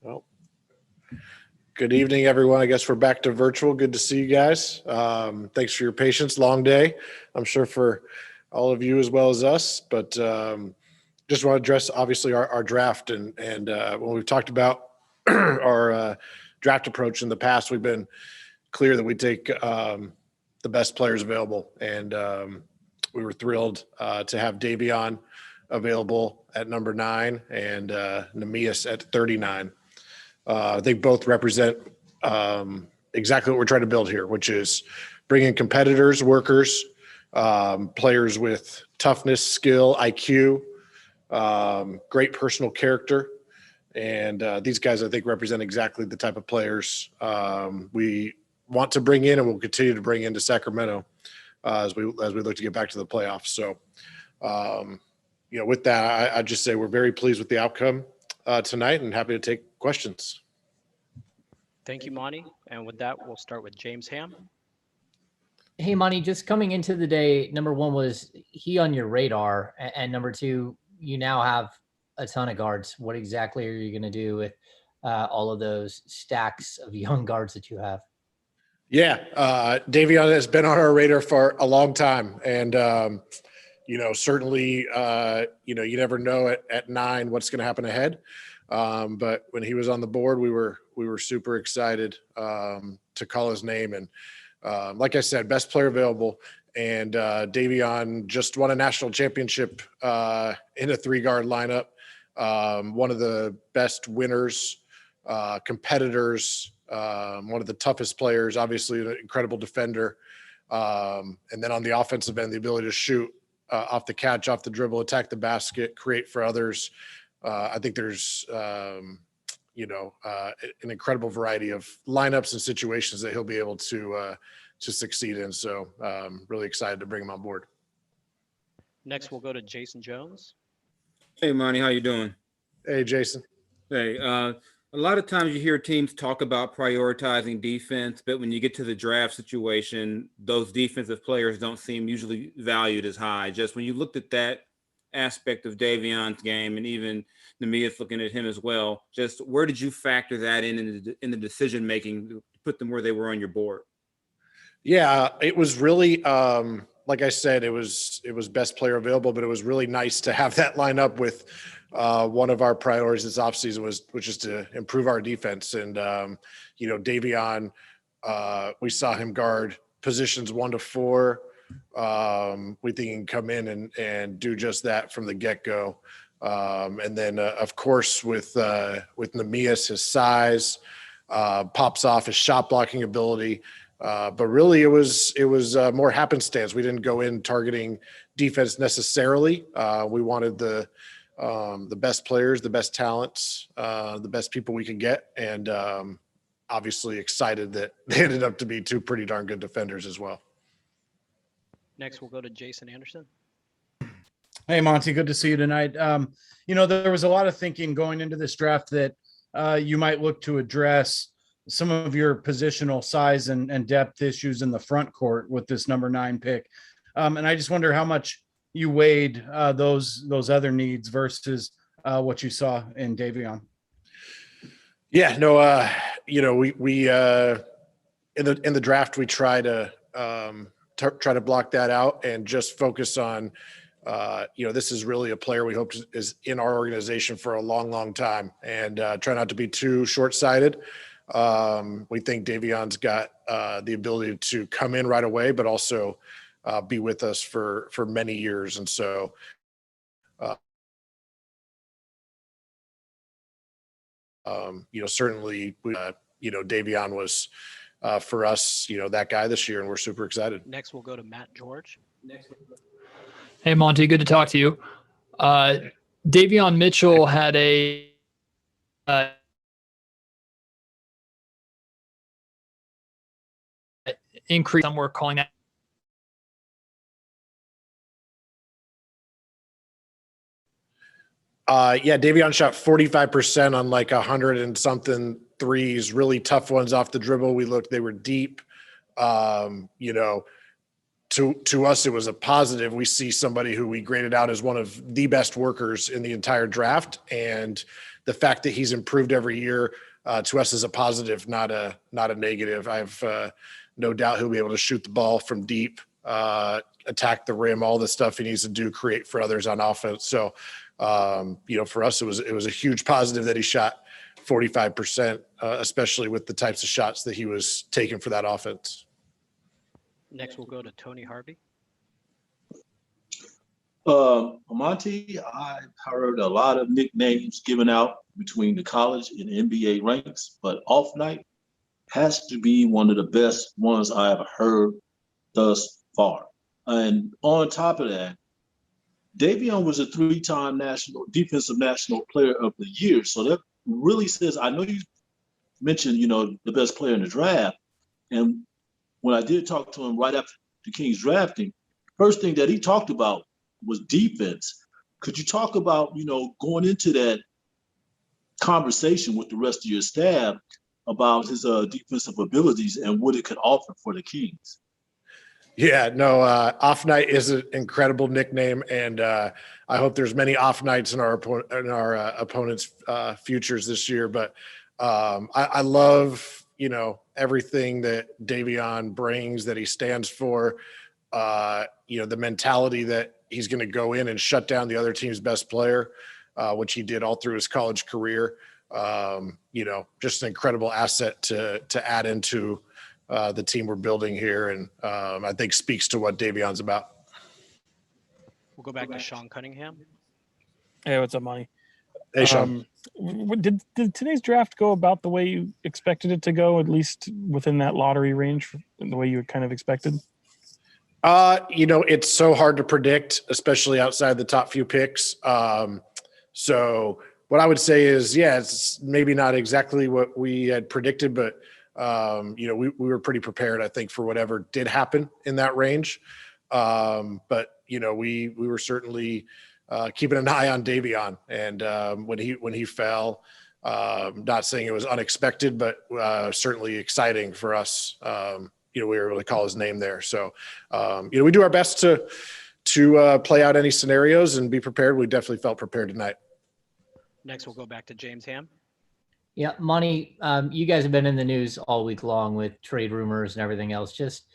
Well, good evening, everyone. I guess we're back to virtual. Good to see you guys. Thanks for your patience. Long day, I'm sure, for all of you as well as us. But just want to address, obviously, our draft. And when we've talked about our draft approach in the past, we've been clear that we take the best players available. And we were thrilled to have Davion available at number 9 and Neemias at 39. They both represent exactly what we're trying to build here, which is bringing competitors, workers, players with toughness, skill, IQ, great personal character. And these guys, I think, represent exactly the type of players we want to bring in and will continue to bring into Sacramento as we look to get back to the playoffs. So, with that, I just say we're very pleased with the outcome tonight and happy to take questions. Thank you, Monty. And with that, we'll start with James Ham. Hey, Monty, just coming into the day, number one, was he on your radar? And number two, you now have a ton of guards. What exactly are you going to do with all of those stacks of young guards that you have? Yeah, Davion has been on our radar for a long time. And, certainly, you never know at 9 what's going to happen ahead. But when he was on the board, we were super excited to call his name. And like I said, best player available. And Davion just won a national championship in a 3-guard lineup. One of the best winners, competitors, one of the toughest players, obviously an incredible defender. And then on the offensive end, the ability to shoot off the catch, off the dribble, attack the basket, create for others. I think there's, an incredible variety of lineups and situations that he'll be able to succeed in. So really excited to bring him on board. Next, we'll go to Jason Jones. Hey, Monty, how you doing? Hey, Jason. Hey, a lot of times you hear teams talk about prioritizing defense, but when you get to the draft situation, those defensive players don't seem usually valued as high. Just when you looked at that aspect of Davion's game and even Neemias looking at him as well, just where did you factor that in the decision making to put them where they were on your board? Yeah, it was really like I said, it was best player available, but it was really nice to have that line up with one of our priorities this offseason which is to improve our defense. And Davion, we saw him guard positions 1 to 4. We think he can come in and do just that from the get-go. And then, of course, with Neemias, his size pops off, his shot blocking ability. But really, it was more happenstance. We didn't go in targeting defense necessarily. We wanted the best players, the best talents, the best people we could get, and obviously excited that they ended up to be 2 pretty darn good defenders as well. Next, we'll go to Jason Anderson. Hey, Monty, good to see you tonight. There was a lot of thinking going into this draft that you might look to address some of your positional size and depth issues in the front court with this number 9 pick. And I just wonder how much you weighed those other needs versus what you saw in Davion. Yeah, no, we in the draft, we try to block that out and just focus on, this is really a player we hope is in our organization for a long, long time, and try not to be too short-sighted. We think Davion's got the ability to come in right away, but also be with us for many years. And so certainly Davion was for us that guy this year, and we're super excited. Next, we'll go to Matt George. Hey, Monty, good to talk to you. Davion Mitchell had a increase. Some were calling that. Davion shot 45% on like 100 and something threes, really tough ones off the dribble. They were deep. To us, it was a positive. We see somebody who we graded out as one of the best workers in the entire draft, and the fact that he's improved every year to us is a positive, not a negative. I have no doubt he'll be able to shoot the ball from deep, attack the rim, all the stuff he needs to do, create for others on offense. So, for us, it was a huge positive that he shot 45%, especially with the types of shots that he was taking for that offense. Next, we'll go to Tony Harvey. Monty, I've heard a lot of nicknames given out between the college and NBA ranks, but Off Night has to be one of the best ones I have heard thus far. And on top of that, Davion was a 3-time defensive national player of the year. So that really says, I know you mentioned, the best player in the draft. And when I did talk to him right after the Kings drafting, first thing that he talked about was defense. Could you talk about, going into that conversation with the rest of your staff about his defensive abilities and what it could offer for the Kings? Yeah, no, Off Night is an incredible nickname, and I hope there's many off nights in our opponents' futures this year. But I love, everything that Davion brings, that he stands for. The mentality that he's going to go in and shut down the other team's best player, which he did all through his college career. Just an incredible asset to add into the team we're building here, and I think speaks to what Davion's about. We'll go back to Sean Cunningham. Hey, what's up, Monty? Hey, Sean. Did today's draft go about the way you expected it to go, at least within that lottery range, the way you had kind of expected? It's so hard to predict, especially outside the top few picks. So what I would say is, it's maybe not exactly what we had predicted, but we were pretty prepared, I think, for whatever did happen in that range. But we were certainly keeping an eye on Davion, and when he fell, not saying it was unexpected, but certainly exciting for us. We were able to call his name there. So, we do our best to play out any scenarios and be prepared. We definitely felt prepared tonight. Next, we'll go back to James Ham. Yeah, Monty, you guys have been in the news all week long with trade rumors and everything else. Just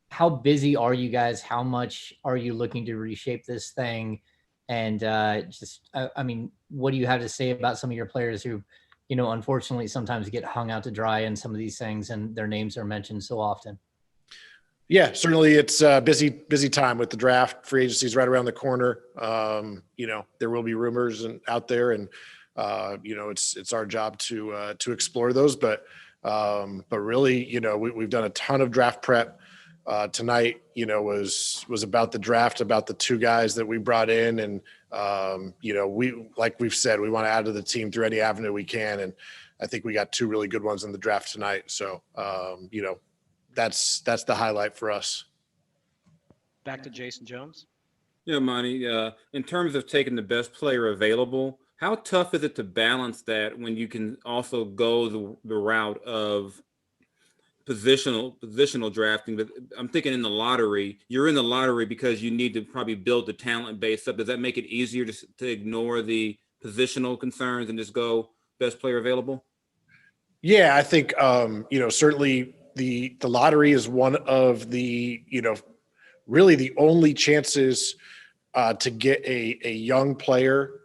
how busy are you guys? How much are you looking to reshape this thing? And what do you have to say about some of your players who, unfortunately sometimes get hung out to dry in some of these things and their names are mentioned so often? Yeah, certainly it's a busy time with the draft. Free agency is right around the corner. There will be rumors out there, and it's our job to explore those. But really, we've done a ton of draft prep. Tonight, was about the draft, about the two guys that we brought in, and we've said, we want to add to the team through any avenue we can, and I think we got two really good ones in the draft tonight. So that's the highlight for us. Back to Jason Jones. Yeah, Monty, in terms of taking the best player available, how tough is it to balance that when you can also go the route of positional drafting? But I'm thinking in the lottery, you're in the lottery because you need to probably build the talent base up. Does that make it easier to ignore the positional concerns and just go best player available? Yeah, I think, certainly the lottery is one of the, really the only chances to get a young player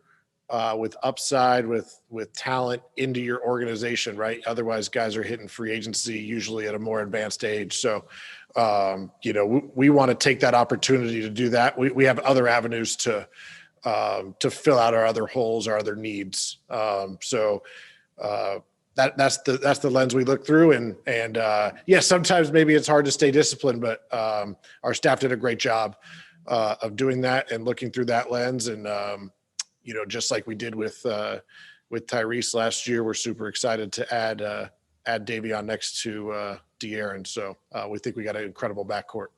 with upside, with talent into your organization, right? Otherwise, guys are hitting free agency usually at a more advanced age. So, we want to take that opportunity to do that. We have other avenues to fill out our other holes, our other needs. That's the lens we look through. And sometimes maybe it's hard to stay disciplined, but our staff did a great job of doing that and looking through that lens. And, just like we did with Tyrese last year, we're super excited to add Davion next to De'Aaron. So we think we got an incredible backcourt.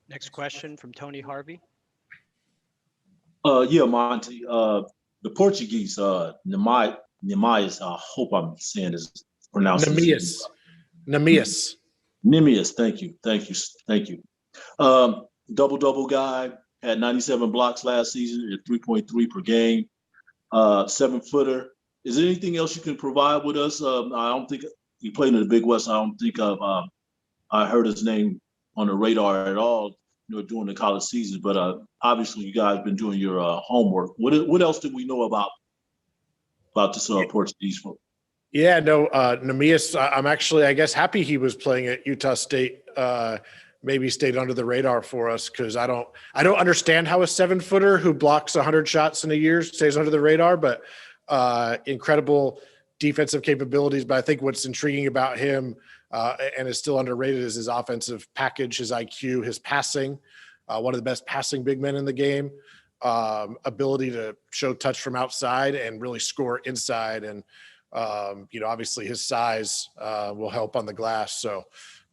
Next question from Tony Harvey. Monty, the Portuguese, Neemias, I hope I'm saying this pronounced. Neemias. Thank you. Double guy, had 97 blocks last season at 3.3 per game. 7-footer, Is there anything else you can provide with us? I don't think he played in the Big West. I don't think I heard his name on the radar at all, during the college season. But obviously, you guys been doing your homework. What else do we know about this Portuguese folk? Yeah, no, Neemias, I'm actually, I guess, happy he was playing at Utah State. Maybe stayed under the radar for us because I don't understand how a 7-footer who blocks 100 shots in a year stays under the radar, but incredible defensive capabilities. But I think what's intriguing about him and is still underrated is his offensive package, his IQ, his passing. One of the best passing big men in the game. Ability to show touch from outside and really score inside. And, obviously his size will help on the glass. So,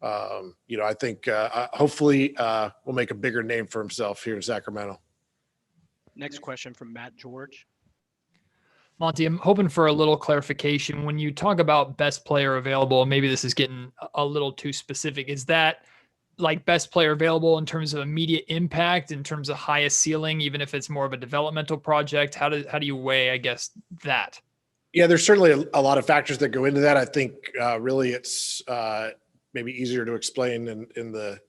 I think hopefully will make a bigger name for himself here in Sacramento. Next question from Matt George. Monty, I'm hoping for a little clarification. When you talk about best player available, maybe this is getting a little too specific. Is that like best player available in terms of immediate impact, in terms of highest ceiling, even if it's more of a developmental project? How do you weigh, I guess, that? Yeah, there's certainly a lot of factors that go into that. I think really it's maybe easier to explain in the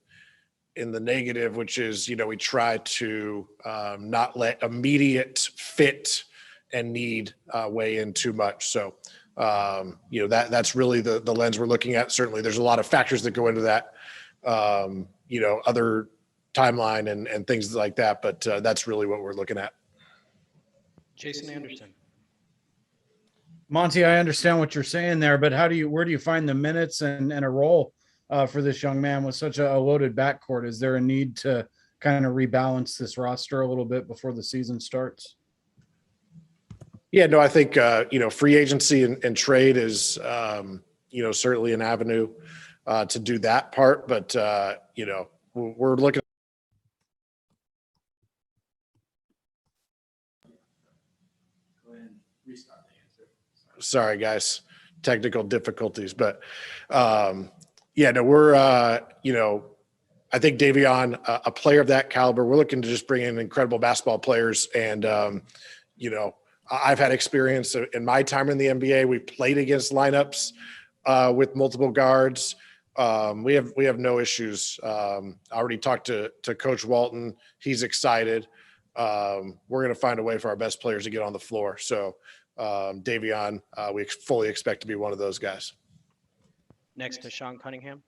negative, which is, we try to not let immediate fit and need weigh in too much. So, that's really the lens we're looking at. Certainly there's a lot of factors that go into that, other timeline and things like that, but that's really what we're looking at. Jason Anderson. Monty, I understand what you're saying there, but where do you find the minutes and a role for this young man with such a loaded backcourt? Is there a need to kind of rebalance this roster a little bit before the season starts? Yeah, no, I think, free agency and trade is, certainly an avenue to do that part, but, we're looking. Go ahead and restart the answer. Sorry, guys, technical difficulties, but we're, I think Davion, a player of that caliber, we're looking to just bring in incredible basketball players. And, I've had experience in my time in the NBA. We played against lineups with multiple guards. We have no issues. I already talked to Coach Walton. He's excited. We're going to find a way for our best players to get on the floor. So Davion, we fully expect to be one of those guys. Next to Sean Cunningham.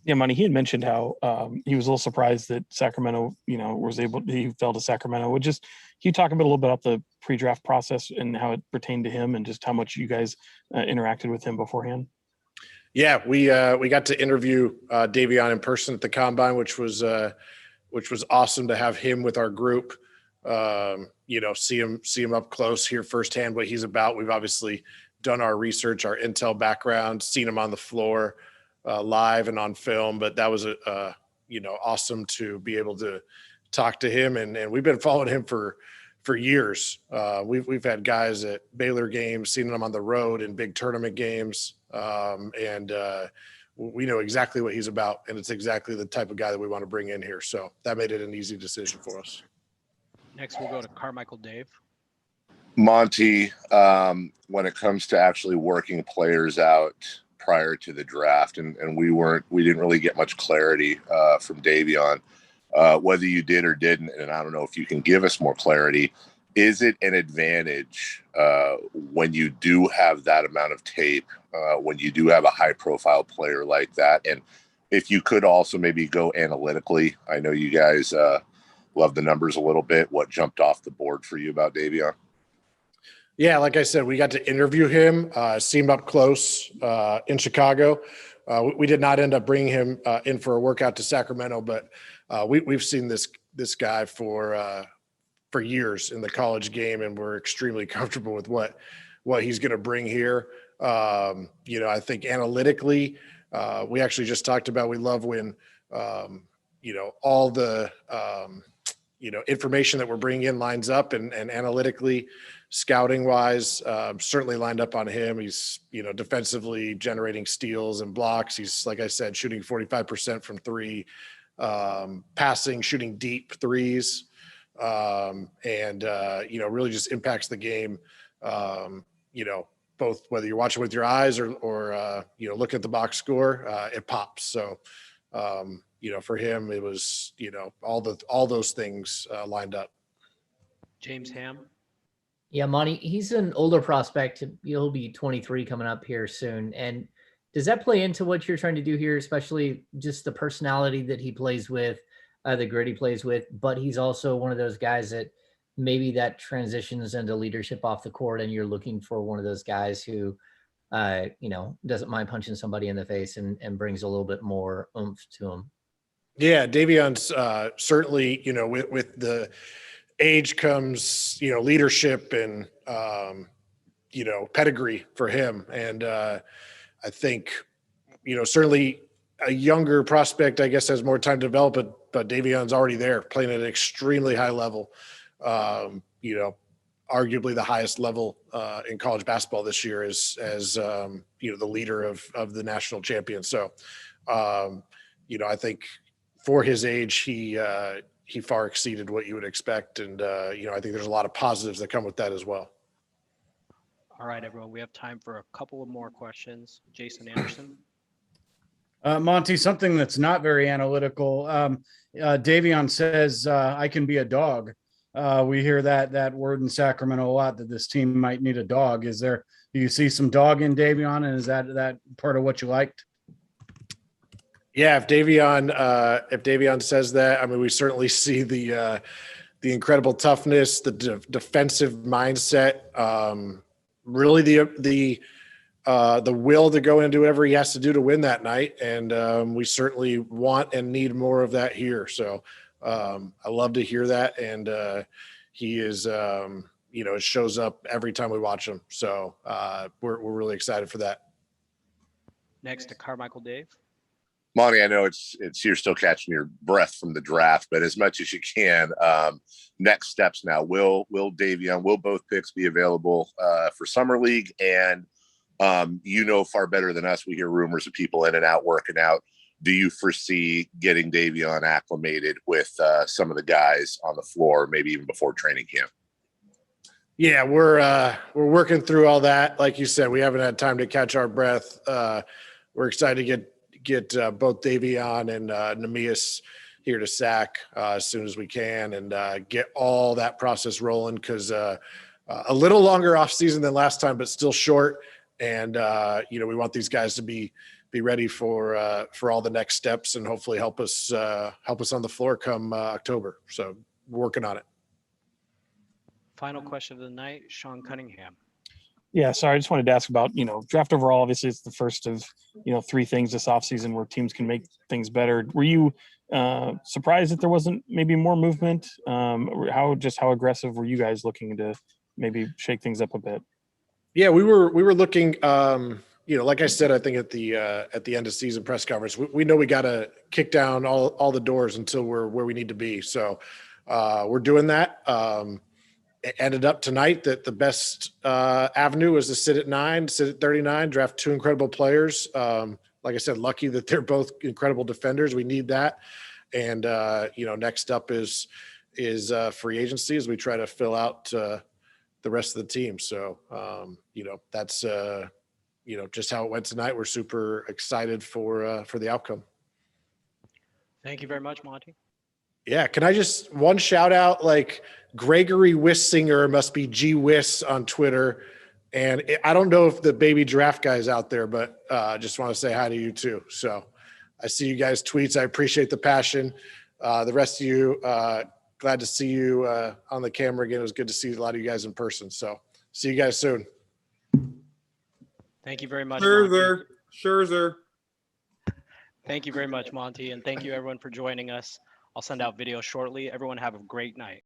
Yeah, Monty, he had mentioned how he was a little surprised that Sacramento, he fell to Sacramento. Can you talk a little bit about the pre-draft process and how it pertained to him and just how much you guys interacted with him beforehand? Yeah, we got to interview Davion in person at the Combine, which was awesome to have him with our group. See him up close, hear firsthand what he's about. We've obviously done our research, our intel background, seen him on the floor live and on film, but that was awesome to be able to talk to him. And we've been following him for years. We've had guys at Baylor games, seen him on the road in big tournament games. We know exactly what he's about, and it's exactly the type of guy that we want to bring in here. So that made it an easy decision for us. Next, we'll go to Carmichael Dave. Monty, when it comes to actually working players out prior to the draft, and we didn't really get much clarity from Davion, whether you did or didn't, and I don't know if you can give us more clarity. Is it an advantage when you do have that amount of tape, when you do have a high-profile player like that? And if you could also maybe go analytically, I know you guys love the numbers a little bit. What jumped off the board for you about Davion? Yeah, like I said, we got to interview him, see him up close in Chicago. We did not end up bringing him in for a workout to Sacramento, but we've seen this guy for years in the college game, and we're extremely comfortable with what he's going to bring here. I think analytically, we actually just talked about, we love when, all the, information that we're bringing in lines up and analytically, scouting wise, certainly lined up on him. He's, defensively generating steals and blocks. He's, like I said, shooting 45% from three, passing, shooting deep threes. Really just impacts the game, both whether you're watching with your eyes or look at the box score, it pops. So, for him, it was, all those things lined up. James Ham. Yeah, Monty, he's an older prospect. He'll be 23 coming up here soon. And does that play into what you're trying to do here, especially just the personality that he plays with, the grit he plays with, but he's also one of those guys that maybe that transitions into leadership off the court, and you're looking for one of those guys who, doesn't mind punching somebody in the face and brings a little bit more oomph to him. Yeah, Davion's certainly, with the age comes, leadership and, pedigree for him. And I think, certainly a younger prospect, I guess, has more time to develop, but Davion's already there playing at an extremely high level, arguably the highest level in college basketball this year as the leader of the national champions. So, I think for his age, he far exceeded what you would expect. And, I think there's a lot of positives that come with that as well. All right, everyone, we have time for a couple of more questions. Jason Anderson. Monty, something that's not very analytical. Davion says, I can be a dog. We hear that word in Sacramento a lot, that this team might need a dog. Do you see some dog in Davion, and is that part of what you liked? Yeah, if Davion says that, I mean, we certainly see the incredible toughness, the defensive mindset, really the will to go and do whatever he has to do to win that night. And we certainly want and need more of that here. So I love to hear that. And he is, it shows up every time we watch him. So we're really excited for that. Next to Carmichael Dave. Monty, I know it's you're still catching your breath from the draft, but as much as you can, next steps now. Will both picks be available for Summer League? And far better than us, we hear rumors of people in and out, working out. Do you foresee getting Davion acclimated with some of the guys on the floor, maybe even before training camp? Yeah, we're working through all that. Like you said, we haven't had time to catch our breath. We're excited to get both Davion and Neemias here to Sac as soon as we can, and get all that process rolling, because a little longer off season than last time, but still short. And we want these guys to be ready for all the next steps, and hopefully help us on the floor come October. So we're working on it. Final question of the night, Sean Cunningham. Yeah, sorry, I just wanted to ask about, draft overall. Obviously, it's the first of, 3 things this offseason where teams can make things better. Were you surprised that there wasn't maybe more movement? How aggressive were you guys looking to maybe shake things up a bit? Yeah, we were looking, like I said, I think at the end of season press conference, we know we got to kick down all the doors until we're where we need to be. So we're doing that. It ended up tonight that the best avenue was to sit at 39, draft 2 incredible players. Like I said, lucky that they're both incredible defenders. We need that. And, next up is free agency as we try to fill out the rest of the team. So, that's, just how it went tonight. We're super excited for the outcome. Thank you very much, Monty. Yeah. Can I just one shout out, like Gregory Wissinger must be G Wiss on Twitter. And I don't know if the baby draft guy is out there, but just want to say hi to you too. So I see you guys' tweets. I appreciate the passion. The rest of you, glad to see you on the camera again. It was good to see a lot of you guys in person. So see you guys soon. Thank you very much. Scherzer. Thank you very much, Monty. And thank you everyone for joining us. I'll send out video shortly. Everyone have a great night.